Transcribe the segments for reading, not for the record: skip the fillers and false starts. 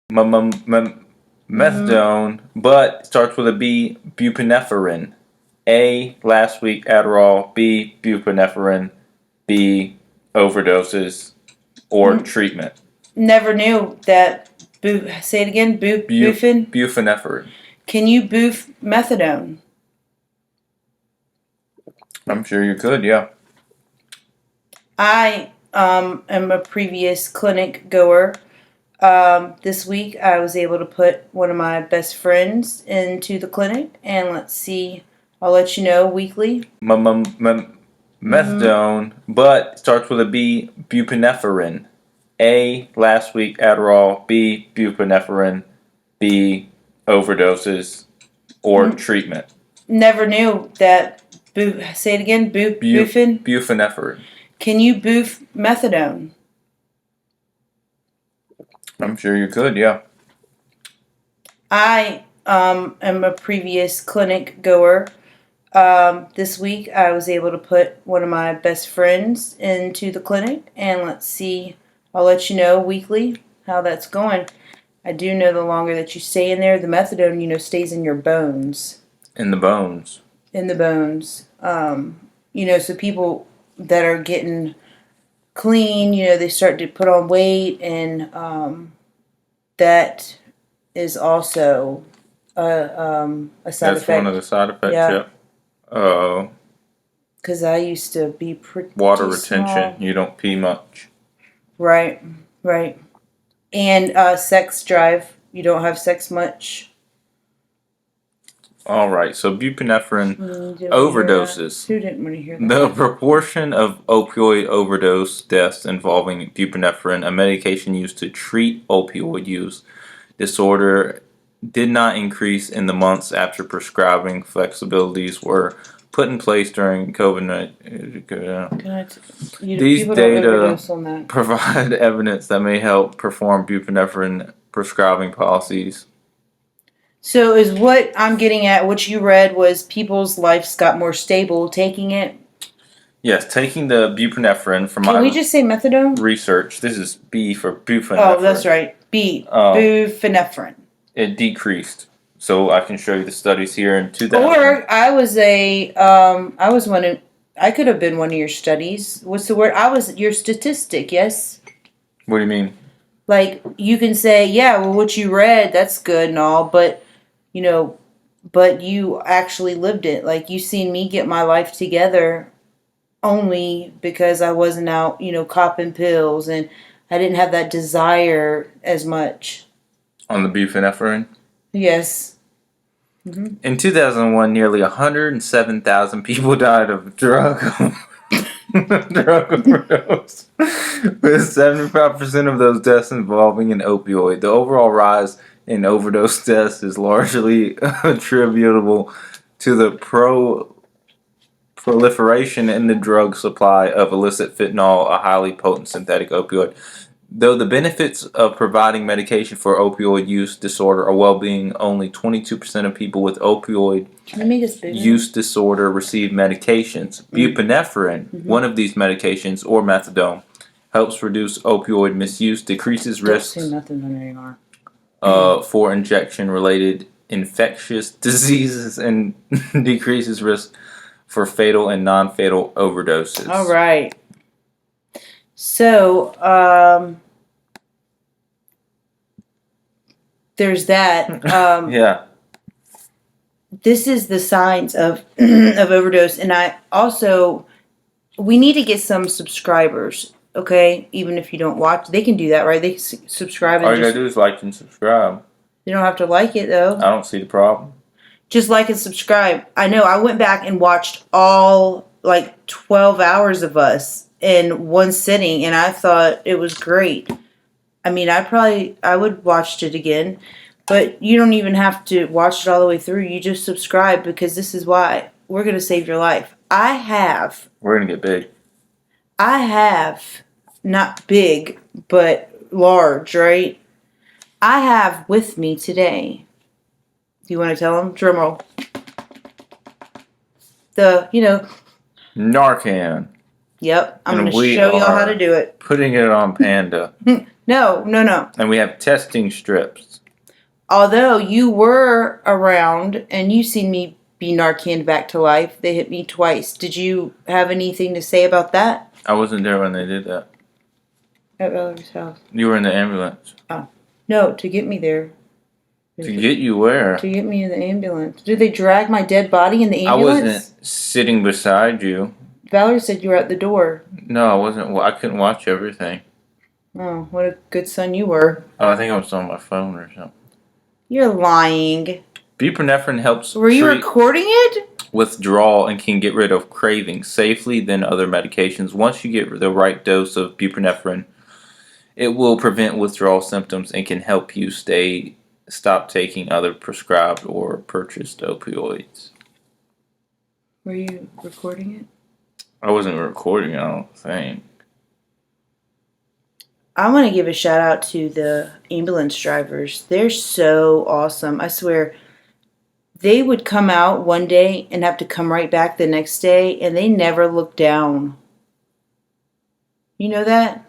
Methadone, but starts with a B, buprenorphine. A, last week Adderall. B, buprenorphine. B, overdoses or treatment. Never knew that. Say it again. Buprenorphine. Buprenorphine. Can you boof methadone? I'm sure you could, yeah. I am a previous clinic goer. This week I was able to put one of my best friends into the clinic, and let's see, I'll let you know weekly. Methadone, but starts with a B, buprenorphine. A, last week Adderall. B, buprenorphine. B, overdoses or treatment. Never knew that. Say it again. Buprenorphine. Can you boof methadone? I'm sure you could, yeah. I am a previous clinic goer. This week I was able to put one of my best friends into the clinic, and let's see, I'll let you know weekly how that's going. I do know the longer that you stay in there, the methadone, stays in your bones. In the bones. In the bones. So people that are getting clean, they start to put on weight, and that is also a side effect. That's one of the side effects, yeah. Because I used to be pretty water retention. Small. You don't pee much. Right. And sex drive. You don't have sex much. All right, so buprenorphine overdoses. Who didn't want to hear that? The proportion of opioid overdose deaths involving buprenorphine, a medication used to treat opioid use disorder, did not increase in the months after prescribing flexibilities were put in place during COVID-19. These data provide evidence that may help perform buprenorphine prescribing policies. So is what I'm getting at, what you read, was people's lives got more stable taking it? Yes, taking the buprenorphine from Can we just say methadone? Research. This is B for buprenorphine. Oh, that's right. B. Buprenorphine. It decreased. So I can show you the studies here in 2000. Or I could have been one of your studies. What's the word? I was your statistic, yes? What do you mean? Like, you can say, yeah, well, what you read, that's good and all, but you actually lived it. Like, you seen me get my life together only because I wasn't out, copping pills, and I didn't have that desire as much. On the buprenorphine? Yes. Mm-hmm. In 2001, nearly 107,000 people died of drug overdose, with 75% of those deaths involving an opioid. The overall rise in overdose deaths is largely attributable to the proliferation in the drug supply of illicit fentanyl, a highly potent synthetic opioid. Though the benefits of providing medication for opioid use disorder or well-being, only 22% of people with opioid use disorder receive medications. Buprenorphine, one of these medications, or methadone, helps reduce opioid misuse, decreases risks for injection-related infectious diseases, and decreases risk for fatal and non-fatal overdoses. All right. So, there's that. Yeah. This is the signs of overdose, and we need to get some subscribers. Okay, even if you don't watch, they can do that, right? They can subscribe. All you gotta do is like and subscribe. You don't have to like it though. I don't see the problem. Just like and subscribe. I know. I went back and watched all 12 hours of us in one sitting, and I thought it was great. I mean, I would watch it again, but you don't even have to watch it all the way through. You just subscribe, because this is why we're going to save your life. We're going to get big. I have, not big, but large, right? I have with me today, do you want to tell them? Drum roll. Narcan. Yep, I'm going to show y'all how to do it. Putting it on Panda. No. And we have testing strips. Although you were around and you seen me be Narcaned back to life, they hit me twice. Did you have anything to say about that? I wasn't there when they did that. At Valerie's house. You were in the ambulance. No, to get me there. To get you where? To get me in the ambulance. Did they drag my dead body in the ambulance? I wasn't sitting beside you. Valerie said you were at the door. No, I wasn't. I couldn't watch everything. Oh, what a good son you were. Oh, I think I was on my phone or something. You're lying. Buprenorphine helps Were you treat recording it? withdrawal and can get rid of cravings safely than other medications. Once you get the right dose of buprenorphine, it will prevent withdrawal symptoms and can help you stop taking other prescribed or purchased opioids. Were you recording it? I wasn't recording, I don't think. I want to give a shout out to the ambulance drivers. They're so awesome. I swear, they would come out one day and have to come right back the next day, and they never looked down. You know that?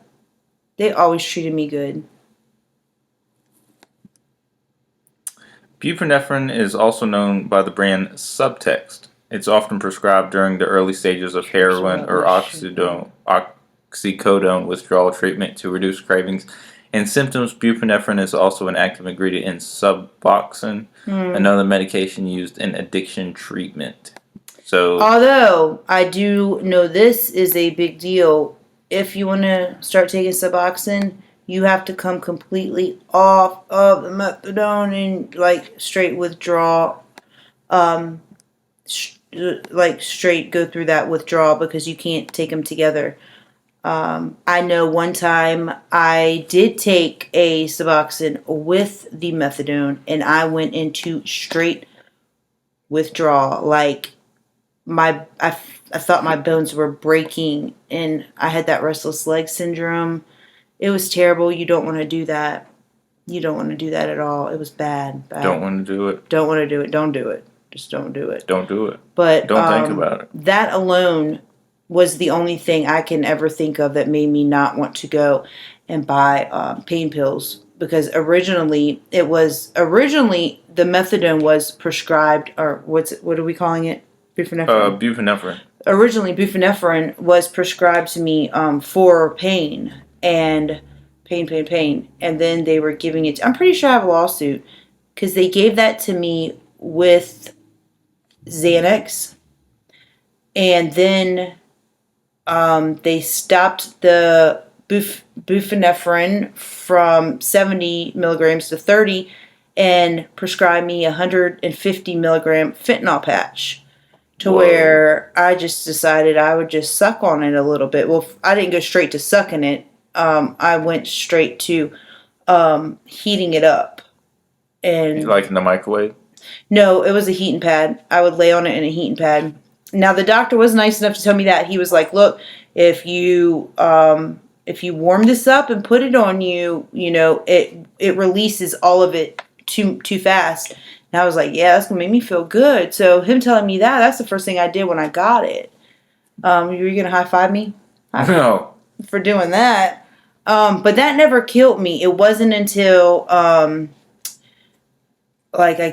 They always treated me good. Buprenorphine is also known by the brand Subtext. It's often prescribed during the early stages of heroin or oxycodone withdrawal treatment to reduce cravings and symptoms. Buprenorphine is also an active ingredient in Suboxone, another medication used in addiction treatment. So, although I do know this is a big deal, if you want to start taking Suboxone, you have to come completely off of the methadone and like straight withdraw, like straight go through that withdrawal because you can't take them together. I know one time I did take a Suboxone with the methadone and I went into straight withdrawal. Like I thought my bones were breaking and I had that restless leg syndrome. It was terrible. You don't want to do that. You don't want to do that at all. It was bad. don't want to do it. Don't want to do it. Don't do it. Just don't do it. Don't do it. But don't think about it. That alone was the only thing I can ever think of that made me not want to go and buy pain pills. Because originally the methadone was prescribed, or what are we calling it? Buprenorphine. Buprenorphine. Originally, buprenorphine was prescribed to me for pain and pain. And then they were giving it, I'm pretty sure I have a lawsuit, because they gave that to me with Xanax. And then they stopped the buprenorphine from 70 milligrams to 30 and prescribed me 150 milligram fentanyl patch. To where I just decided I would just suck on it a little bit. Well, I didn't go straight to sucking it. I went straight to heating it up. And like in the microwave? No, it was a heating pad. I would lay on it in a heating pad. Now the doctor was nice enough to tell me that. He was like, "Look, if you warm this up and put it on you, it releases all of it too fast." And I was like, yeah, that's going to make me feel good. So him telling me that's the first thing I did when I got it. You were going to high-five me? No. For doing that. But that never killed me. It wasn't until, I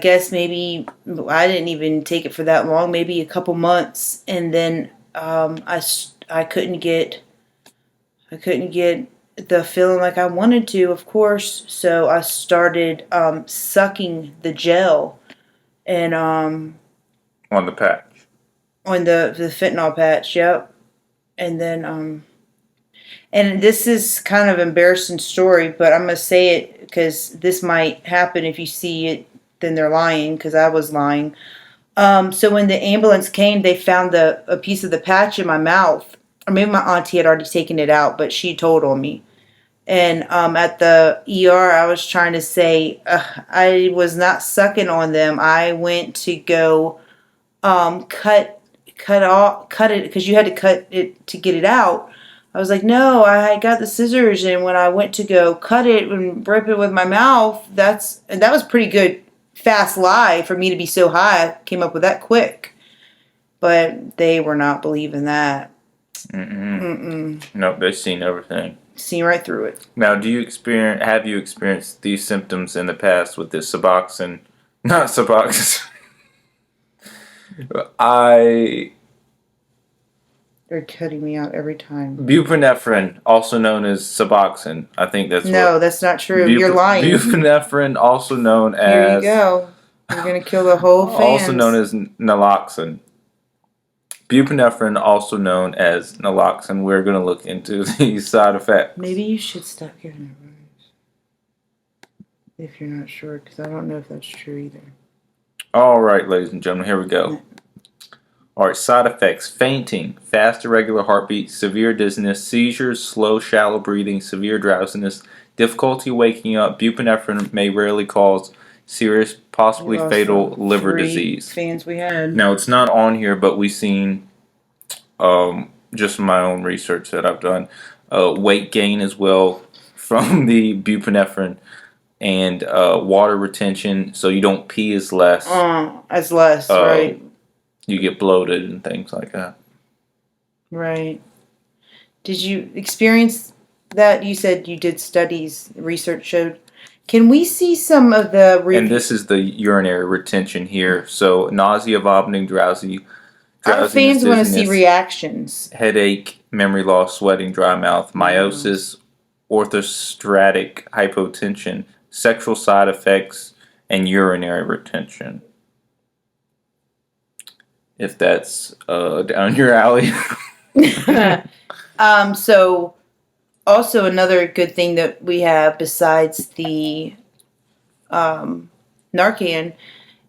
guess maybe, I didn't even take it for that long, maybe a couple months. And then I couldn't get the feeling like I wanted to, of course. So I started sucking the gel and on the patch. On the fentanyl patch, yep. And then and this is kind of an embarrassing story, but I'm gonna say it because this might happen. If you see it, then they're lying, because I was lying. So when the ambulance came, they found a piece of the patch in my mouth. Or maybe my auntie had already taken it out, but she told on me. And at the ER, I was trying to say I was not sucking on them. I went to go cut it, because you had to cut it to get it out. I was like, no, I got the scissors, and when I went to go cut it and rip it with my mouth, that was pretty good, fast lie for me to be so high. I came up with that quick. But they were not believing that. Nope, they've seen everything. seen right through it. Now, have you experienced these symptoms in the past with this Suboxone? Not Suboxone. They're cutting me out every time. Buprenorphine, also known as Suboxone. I think that's No, that's not true. You're lying. Buprenorphine, also known as... Here you go. You're going to kill the whole fans. Also known as naloxone. Buprenorphine, also known as naloxone. We're going to look into these side effects. Maybe you should stop giving advice. If you're not sure, because I don't know if that's true either. All right, ladies and gentlemen, here we go. All right, side effects: fainting, fast irregular heartbeat, severe dizziness, seizures, slow shallow breathing, severe drowsiness, difficulty waking up. Buprenorphine may rarely cause serious, possibly fatal liver disease. Fans we had. Now, it's not on here, but we've seen, just my own research that I've done, weight gain as well from the buprenorphine, and water retention, so you don't pee as less. Right. You get bloated and things like that. Right. Did you experience that? You said you did studies, research showed. Can we see some of the... And this is the urinary retention here. So nausea, vomiting, drowsiness, our fans want to see reactions. Headache, memory loss, sweating, dry mouth, meiosis, orthostatic hypotension, sexual side effects, and urinary retention. If that's down your alley. So also another good thing that we have besides the Narcan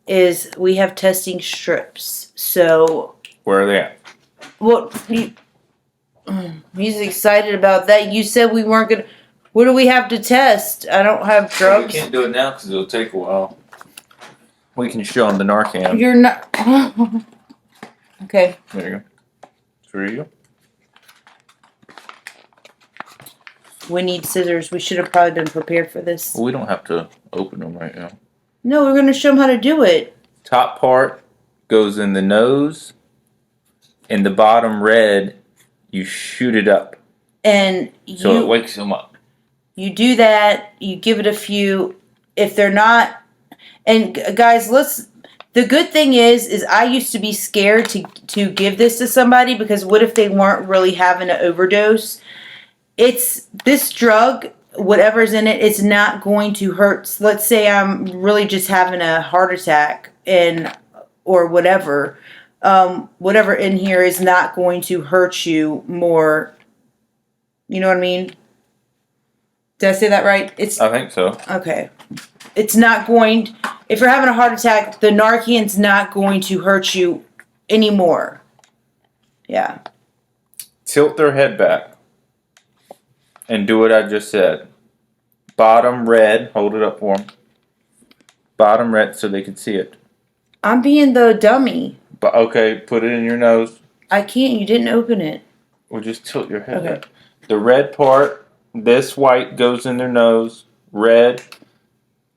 is we have testing strips. So where are they at? Well, he's excited about that. You said we weren't gonna. What do we have to test? I don't have drugs. We can't do it now because it'll take a while. We can show them the Narcan. You're not. Okay. There you go. For you. We need scissors. We should have probably been prepared for this. Well, we don't have to open them right now. No, we're going to show them how to do it. Top part goes in the nose, and the bottom red, you shoot it up. And so it wakes them up. You do that. You give it a few. If they're not, and guys, the good thing is I used to be scared to give this to somebody because what if they weren't really having an overdose? It's this drug, whatever's in it, it's not going to hurt. Let's say I'm really just having a heart attack or whatever. Whatever in here is not going to hurt you more. You know what I mean? Did I say that right? I think so. Okay. It's not going... If you're having a heart attack, the Narcan's not going to hurt you anymore. Yeah. Tilt their head back. And do what I just said. Bottom red. Hold it up for them. Bottom red so they can see it. I'm being the dummy. But okay, put it in your nose. I can't. You didn't open it. Well, just tilt your head back. The red part, this white goes in their nose. Red...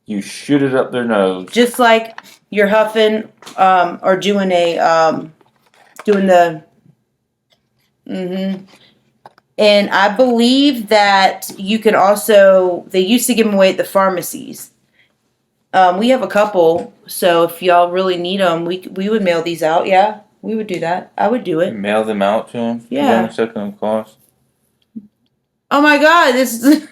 You shoot it up their nose. Just like you're huffing or doing doing the... And I believe that you can also... They used to give them away at the pharmacies. We have a couple, so if y'all really need them, we would mail these out, yeah? We would do that. I would do it. Mail them out to them? Yeah. How much that going to cost? Oh my God,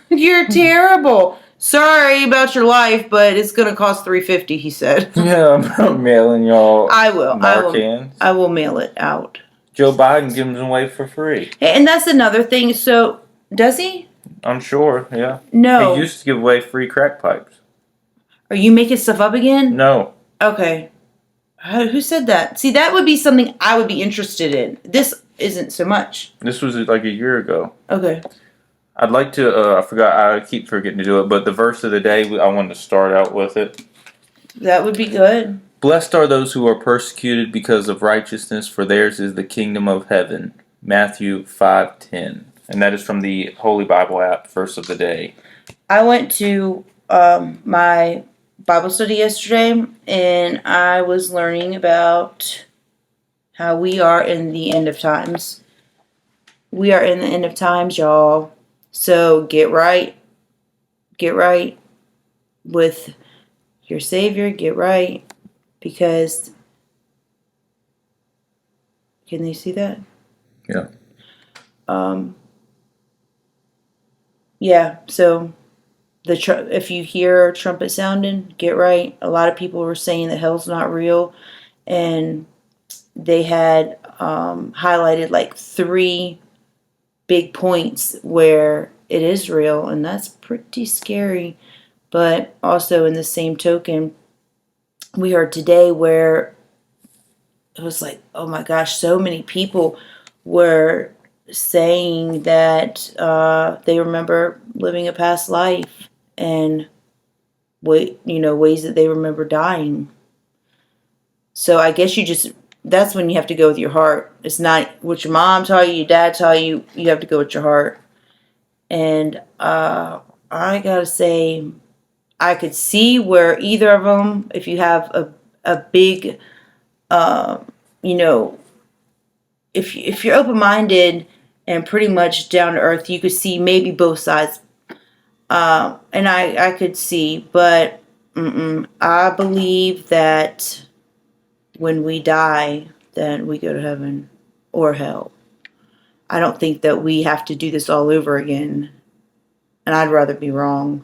you're terrible. Sorry about your life, but it's going to cost $3.50, he said. Yeah, I'm mailing y'all I will. Narcans. I will mail it out. Joe Biden gives them away for free. And that's another thing. So, does he? I'm sure, yeah. No. He used to give away free crack pipes. Are you making stuff up again? No. Okay. Who said that? See, that would be something I would be interested in. This isn't so much. This was like a year ago. Okay. I'd like to, I keep forgetting to do it, but the verse of the day, I wanted to start out with it. That would be good. Blessed are those who are persecuted because of righteousness, for theirs is the kingdom of heaven. Matthew 5:10. And that is from the Holy Bible app, verse of the day. I went to my Bible study yesterday, and I was learning about how we are in the end of times. We are in the end of times, y'all. So get right with your Savior, get right, because, can they see that? Yeah. Yeah, so if you hear a trumpet sounding, get right. A lot of people were saying that hell's not real, and they had highlighted like 3 big points where it is real, and that's pretty scary. But also, in the same token, we heard today where it was like, oh my gosh, so many people were saying that they remember living a past life, and ways that they remember dying. So I guess that's when you have to go with your heart. It's not what your mom taught you, your dad taught you. You have to go with your heart. And I gotta say, I could see where either of them, if you have a big, you know, if you're open minded and pretty much down to earth, you could see maybe both sides. And I could see, but I believe that when we die, then we go to heaven or hell. I don't think that we have to do this all over again, and I'd rather be wrong.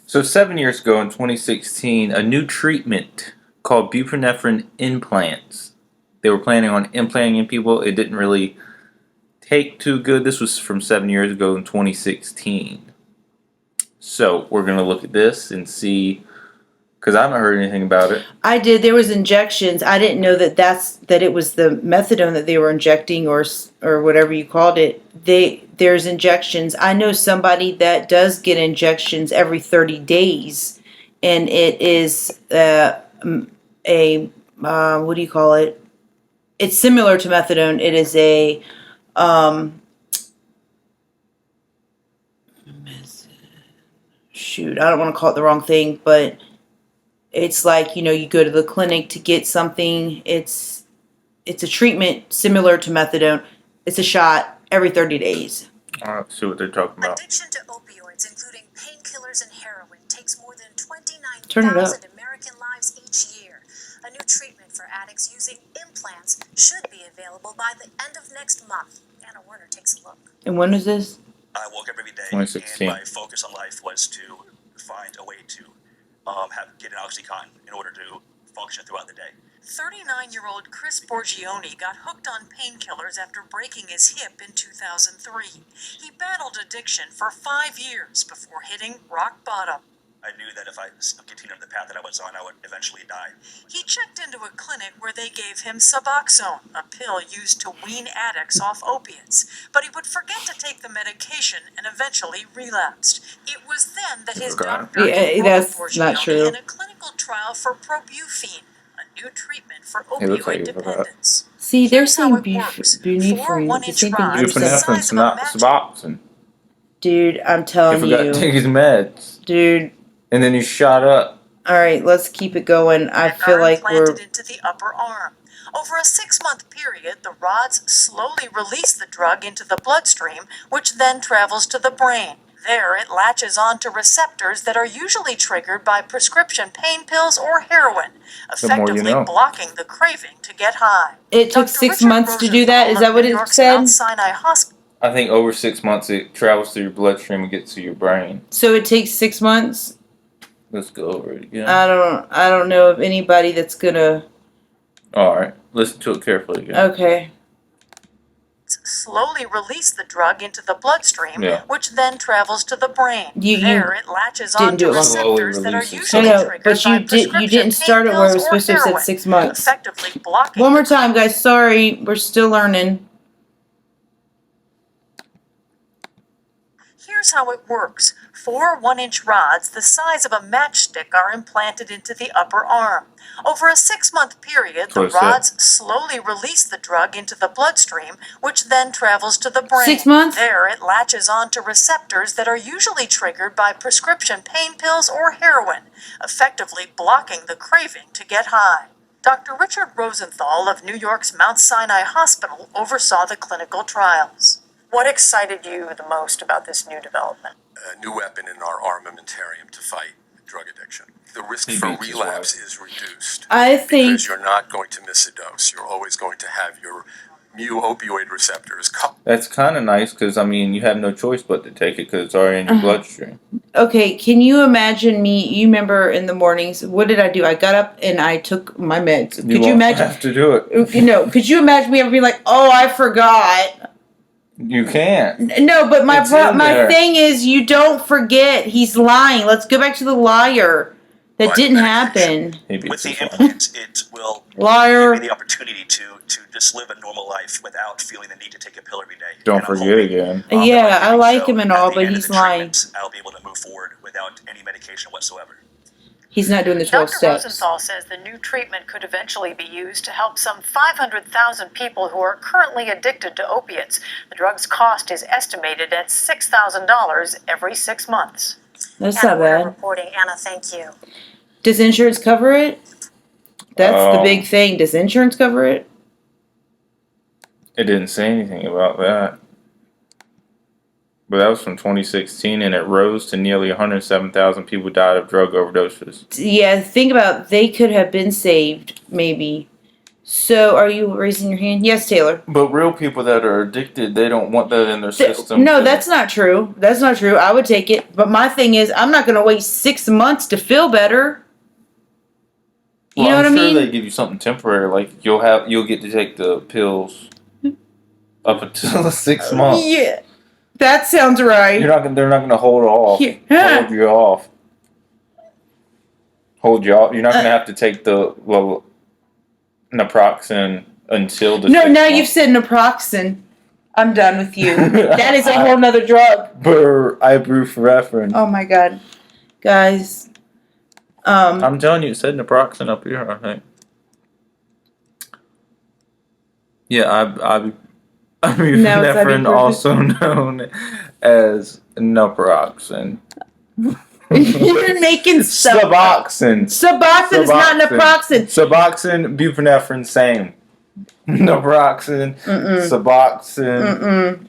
So 7 years ago in 2016, a new treatment called buprenorphine implants. They were planning on implanting in people. It didn't really take too good. This was from 7 years ago in 2016. So we're going to look at this and see, because I haven't heard anything about it. I did. There was injections. I didn't know that it was the methadone that they were injecting, or whatever you called it. There's injections. I know somebody that does get injections every 30 days, and it is a what do you call it? It's similar to methadone. It is a shoot. I don't want to call it the wrong thing, but it's like, you go to the clinic to get something. It's a treatment similar to methadone. It's a shot every 30 days. All right, see what they're talking about. Addiction to opioids, including painkillers and heroin, takes more than 29,000 American lives each year. A new treatment for addicts using implants should be available by the end of next month. Anna Werner takes a look. And when is this? I woke up every day, 2016. and my focus on life was to find a way to get an OxyContin in order to function throughout the day. 39-year-old Chris Borgioni got hooked on painkillers after breaking his hip in 2003. He battled addiction for 5 years before hitting rock bottom. I knew that if I continued on the path that I was on, I would eventually die. He checked into a clinic where they gave him Suboxone, a pill used to wean addicts off opiates. But he would forget to take the medication and eventually relapsed. It was then that his doctor enrolled that's Borgioni not true. in a clinical trial for Buprenorphine, a new treatment for looks like opioid you forgot. dependence. See, they're Here's how saying it works. Four Buprenorphine. The 1-inch same thing rods you're the saying. size Buprenorphine's of a not match- Suboxone. Dude, I'm You telling forgot to you. take his meds, Dude, and then you shot up. all right, let's keep it going. I and feel are like we're... implanted into the upper arm. Over a 6-month period, the rods slowly release the drug into the bloodstream, which then travels to the brain. There, it latches onto receptors that are usually triggered by prescription pain pills or heroin, The more you effectively know. blocking the craving to get high. It took Dr. 6 Richard months to do that? Rosenthal Is that of what New it York's said? Mount Sinai Hospital. I think over 6 months it travels through your bloodstream and gets to your brain. So it takes 6 months? Let's go over it again. I don't know of anybody that's gonna... All right, listen to it carefully again. Okay. Slowly release the drug into the bloodstream, Yeah. which then travels to the brain. You There, it latches didn't do onto it long. receptors that are Slowly usually No, triggered but by you prescription didn't start it pain where it was pills or supposed to have said heroin, 6 months. effectively blocking. One more time, guys. Sorry, we're still learning. Here's how it works. 4 1-inch rods the size of a matchstick are implanted into the upper arm. Over a 6-month period, the That's what I said. rods slowly release the drug into the bloodstream, which then travels to the brain. 6 months? There, it latches onto receptors that are usually triggered by prescription pain pills or heroin, effectively blocking the craving to get high. Dr. Richard Rosenthal of New York's Mount Sinai Hospital oversaw the clinical trials. What excited you the most about this new development? A new weapon in our armamentarium to fight drug addiction. The risk He for beats his relapse wife. is reduced I think because you're not going to miss a dose. You're always going to have your mu opioid receptors coupled. That's kind of nice because, I mean, you have no choice but to take it because it's already in your bloodstream. okay, can you imagine me? You remember in the mornings, what did I do? I got up and I took my meds. Could you won't imagine? have to do it. You know, could you imagine me ever being like, "Oh, I forgot"? You can't. No, but my It's in my there. thing is, you don't forget. He's lying. Let's go back to the liar. That But didn't medication. happen. He beats With the his wife. implants, it will Liar. give me the opportunity to just live a normal life without feeling the need to take a pill every day. Don't And I'm forget hoping, again. that Yeah, by I doing like so, him and at all, the but end of he's the lying. treatments, I'll be able to move forward without any medication whatsoever. He's not doing the 12 Dr. steps. Rosenthal says the new treatment could eventually be used to help some 500,000 people who are currently addicted to opiates. The drug's cost is estimated at $6,000 every 6 months. That's not bad. Reporting. Anna, thank you. Does insurance cover it? That's the big thing. Does insurance cover it? It didn't say anything about that. But that was from 2016, and it rose to nearly 107,000 people died of drug overdoses. Yeah, think about they could have been saved, maybe. So, are you raising your hand? Yes, Taylor. But real people that are addicted, they don't want that in their system. No, that's not true. That's not true. I would take it. But my thing is, I'm not going to wait 6 months to feel better. You know what I mean? I'm sure they give you something temporary, like you'll get to take the pills up until 6 months. Yeah, that sounds right. They're not gonna hold off. Yeah. Hold you off. Hold you off. You're not gonna have to take the naproxen until the. No, 6 now months. you've said naproxen. I'm done with you. That is a whole nother drug. Ibuprofen. Oh my god, guys. I'm telling you, it said naproxen up here, I think. Yeah, ibuprofen, ibuprofen. also known as naproxen. You're making stuff. Suboxone. Suboxone is not naproxen. Suboxone, buprenorphine, same. Naproxen, Suboxone.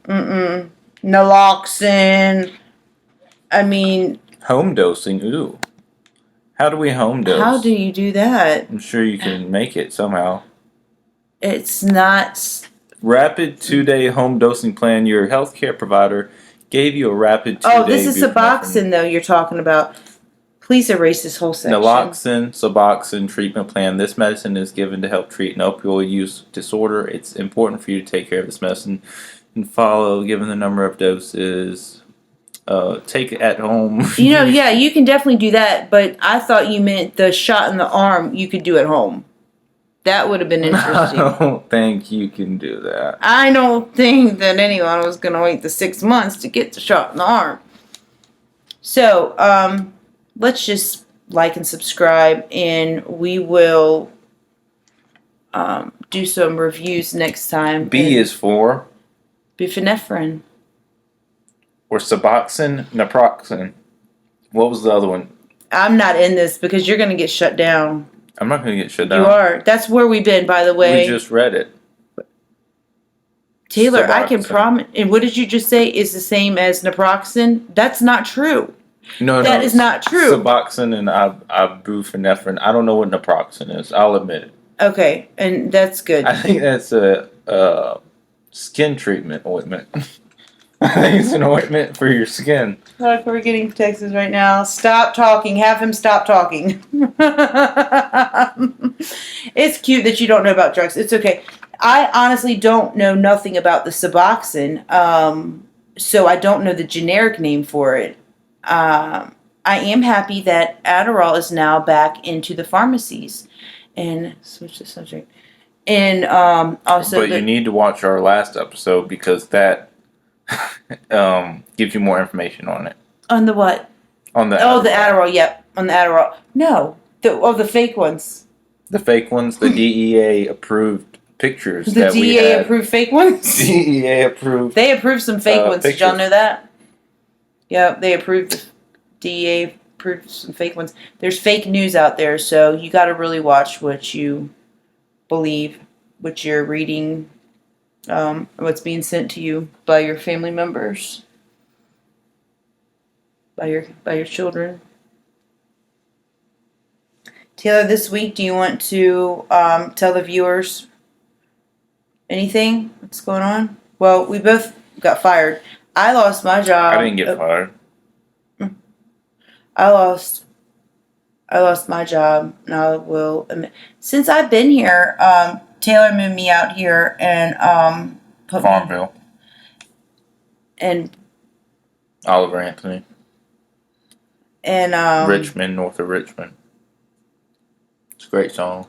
Naloxone. I mean, Home dosing, ooh. How do we home dose? how do you do that? I'm sure you can make it somehow. It's not. Rapid 2-day home dosing plan. Your healthcare provider gave you a rapid 2-day. Oh, this is Suboxone, though, you're talking about. Please erase this whole section. Naloxone, Suboxone treatment plan. This medicine is given to help treat an opioid use disorder. It's important for you to take care of this medicine and follow, given the number of doses. Take it at home. You know, yeah, you can definitely do that, but I thought you meant the shot in the arm you could do at home. That would have been I interesting. don't think you can do that. I don't think that anyone was going to wait the 6 months to get the shot in the arm. So, let's just like and subscribe, and we will do some reviews next time. B is for Buprenorphine. or Suboxone, naproxen. What was the other one? I'm not in this because you're going to get shut down. I'm not going to get shut down. You are. That's where we've been, by the way. We just read it. Taylor, I can Suboxone. promise. And what did you just say is the same as naproxen? That's not true. No, That is not true. Suboxone and ibuprofen. I don't know what naproxen is. I'll admit it. Okay, and that's good. I think that's a skin treatment ointment. I think it's an ointment for your skin. Look, we're getting texts right now. Stop talking. Have him stop talking. It's cute that you don't know about drugs. It's okay. I honestly don't know nothing about the Suboxone, so I don't know the generic name for it. I am happy that Adderall is now back into the pharmacies. And switch the subject. And also, But you need to watch our last episode because that gives you more information on it. on the what? On the Oh, the Adderall. Yep, on the Adderall. No, the fake ones. The fake ones, the DEA approved pictures The that we DEA had. approved fake ones. DEA approved. They approved some fake ones. Did y'all pictures. know that? Yeah, they approved. DEA approved some fake ones. There's fake news out there, so you got to really watch what you believe, what you're reading, what's being sent to you by your family members, by your children. Taylor, this week, do you want to tell the viewers anything that's going on? Well, we both got fired. I lost my job. I didn't get fired. I lost my job, and I will admit, since I've been here, Taylor moved me out here and put Farmville. and Oliver Anthony. and Richmond, north of Richmond. It's a great song.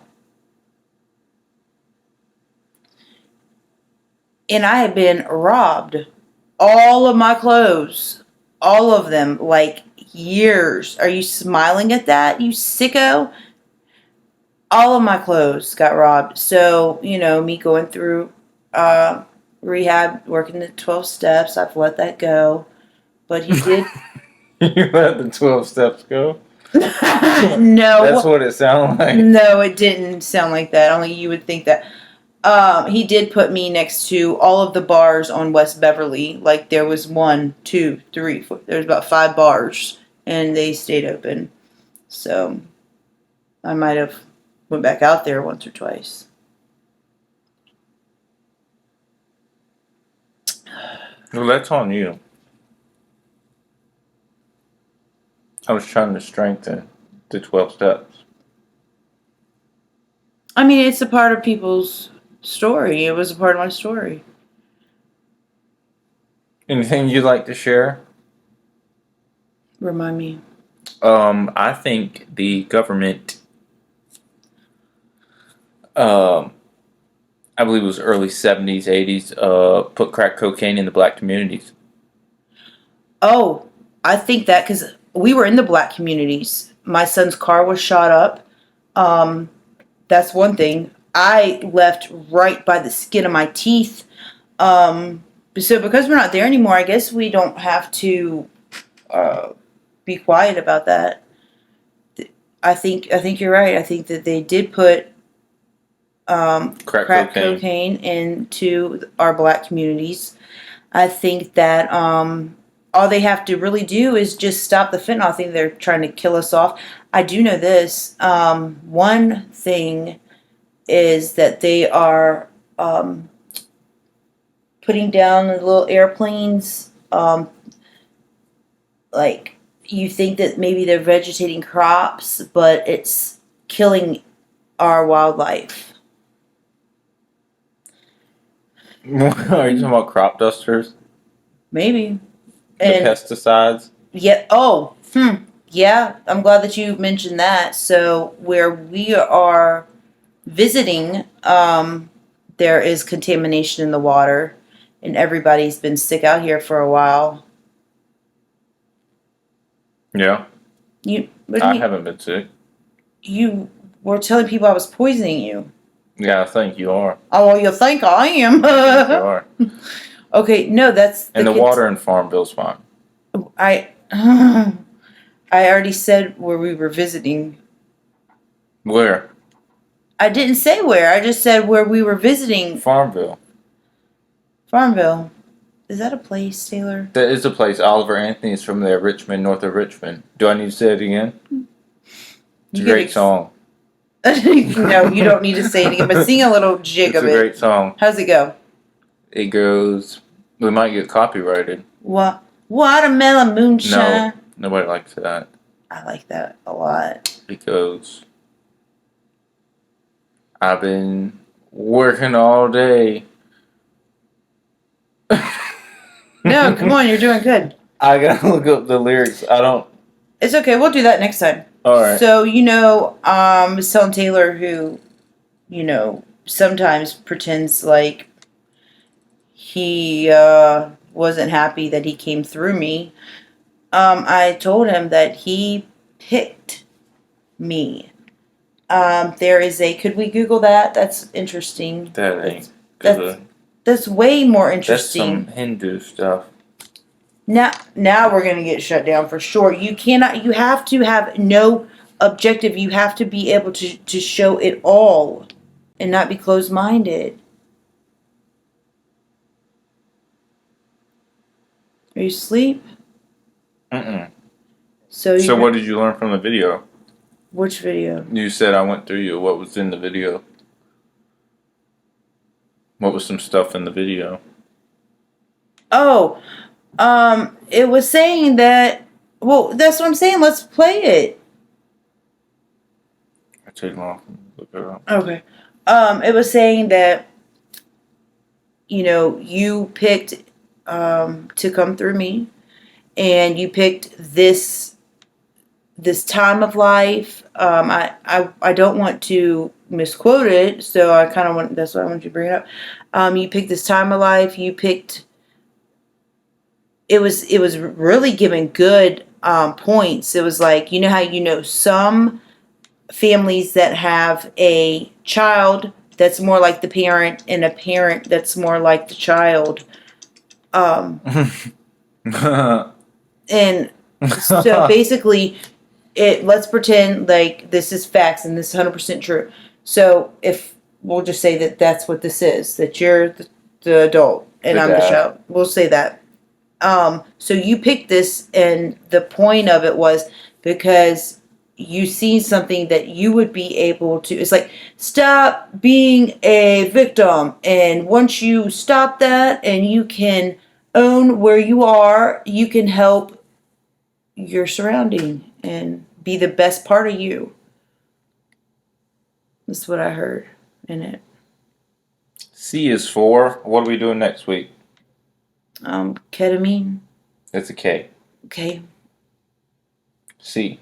and I had been robbed. All of my clothes, all of them, like years. Are you smiling at that, you sicko? All of my clothes got robbed. So, me going through rehab, working the 12 steps, I've let that go. But he did. You let the 12 steps go? No. That's what it sounded like. No, it didn't sound like that. Only you would think that. He did put me next to all of the bars on West Beverly. Like, there was 1, 2, 3, 4. There was about 5 bars, and they stayed open. So, I might have went back out there once or twice. Well, that's on you. I was trying to strengthen the 12 steps. I mean, it's a part of people's story. It was a part of my story. Anything you'd like to share? Remind me. I think the government, I believe it was early 70s, 80s, put crack cocaine in the black communities. Oh, I think that because we were in the black communities. My son's car was shot up. That's one thing. I left right by the skin of my teeth. So because we're not there anymore, I guess we don't have to be quiet about that. I think you're right. I think that they did put crack cocaine into our black communities. I think that all they have to really do is just stop the fentanyl. I think they're trying to kill us off. I do know this. One thing is that they are putting down the little airplanes. Like, you think that maybe they're vegetating crops, but it's killing our wildlife. Are you talking about crop dusters? Maybe. The And pesticides? yeah. Oh. Yeah. I'm glad that you mentioned that. So where we are visiting, there is contamination in the water, and everybody's been sick out here for a while. Yeah. I You haven't been sick. you were telling people I was poisoning you. Yeah, I think you are. Oh, well, you think I am? You are. Okay, no, that's And the water in Farmville's fine. I already said where we were visiting. Where? I didn't say where. I just said where we were visiting. Farmville. Farmville. Is that a place, Taylor? That is a place. Oliver Anthony's from there, Richmond, north of Richmond. Do I need to say it again? It's a great song. No, you don't need to say it again, but sing a little jig of it. It's a great song. How's it go? It goes, we might get copyrighted. What? Watermelon moonshine. No, nobody likes that. I like that a lot. It goes, I've been working all day. No, come on, you're doing good. I gotta look up the lyrics. I don't. It's okay. We'll do that next time. All right. So, I was telling Taylor who, sometimes pretends like he wasn't happy that he came through me. I told him that he picked me. There is could we Google that? That's interesting. That ain't That's, good. that's way more That's interesting. some Hindu stuff. Now we're gonna get shut down for sure. You have to have no objective. You have to be able to show it all and not be closed-minded. Are you asleep? Mm-mm. So So what did you learn from the video? Which video? You said I went through you. What was in the video? What was some stuff in the video? Oh, it was saying that. Well, that's what I'm saying. Let's play it. I take long. Look it up. Okay. It was saying that, you picked to come through me, and you picked this time of life. I don't want to misquote it, so I kind of want. That's why I want you to bring it up. You picked this time of life. You picked. It was really giving good points. It was like, how some families that have a child that's more like the parent, and a parent that's more like the child. And so basically, let's pretend like this is facts and this is 100% true. So if we'll just say that that's what this is, that you're the adult and The I'm the dad. child. We'll say that. So you picked this, and the point of it was because you see something that you would be able to. It's like, stop being a victim, and once you stop that and you can own where you are, you can help your surrounding and be the best part of you. That's what I heard in it. C is for. What are we doing next week? Ketamine. It's a K. Okay. C.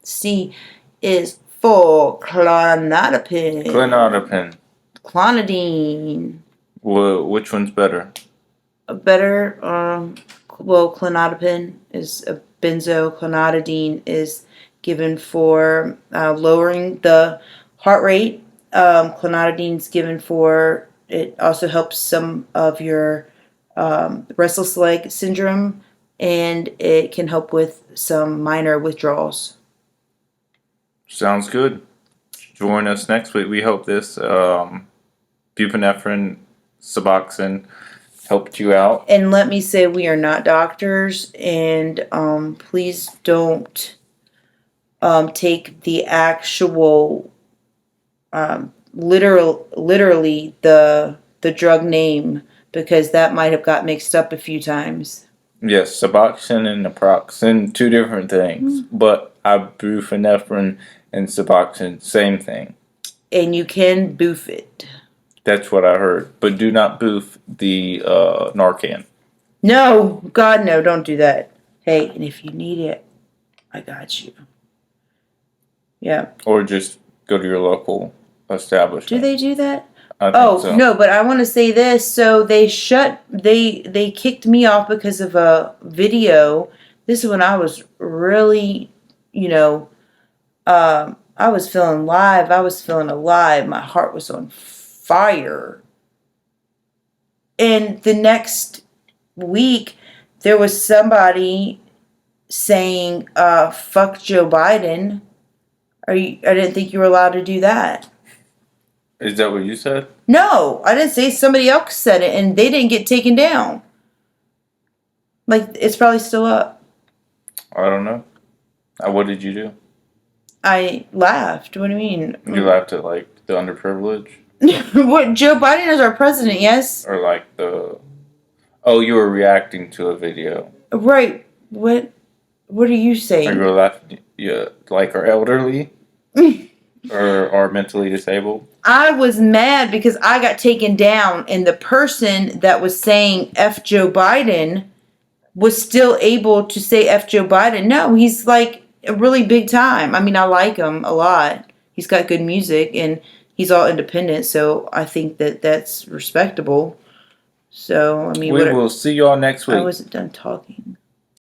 C is for clonazepam. Clonazepam. Clonidine. Well, which one's better? A better, clonazepam is a benzo. Clonidine is given for lowering the heart rate. Clonidine is given for, it also helps some of your restless leg syndrome, and it can help with some minor withdrawals. Sounds good. Join us next week. We hope this buprenorphine, Suboxone helped you out. And let me say, we are not doctors, and please don't take the actual, literally the drug name, because that might have got mixed up a few times. Yes, Suboxone and naproxen, two different things. But ibuprofen and Suboxone, same thing. And you can boof it. That's what I heard. But do not boof the Narcan. No, God, no, don't do that. Hey, and if you need it, I got you. Yeah. Or just go to your local establishment. Do they do that? I think Oh, so. no, but I want to say this. So they kicked me off because of a video. This is when I was really, I was feeling live. I was feeling alive. My heart was on fire. And the next week, there was somebody saying, fuck Joe Biden. I didn't think you were allowed to do that. Is that what you said? No, I didn't say. Somebody else said it, and they didn't get taken down. Like, it's probably still up. I don't know. What did you do? I laughed. What do you mean? You laughed at like the underprivileged? What? Joe Biden is our president, yes? Or like the... Oh, you were reacting to a video. Right. What are you Or you saying? were laughing, yeah, like our elderly? Or are mentally disabled? I was mad because I got taken down, and the person that was saying F Joe Biden was still able to say F Joe Biden. No, he's like a really big time. I mean, I like him a lot. He's got good music, and he's all independent, so I think that that's respectable. So, I mean, We will see y'all next week. I wasn't done talking.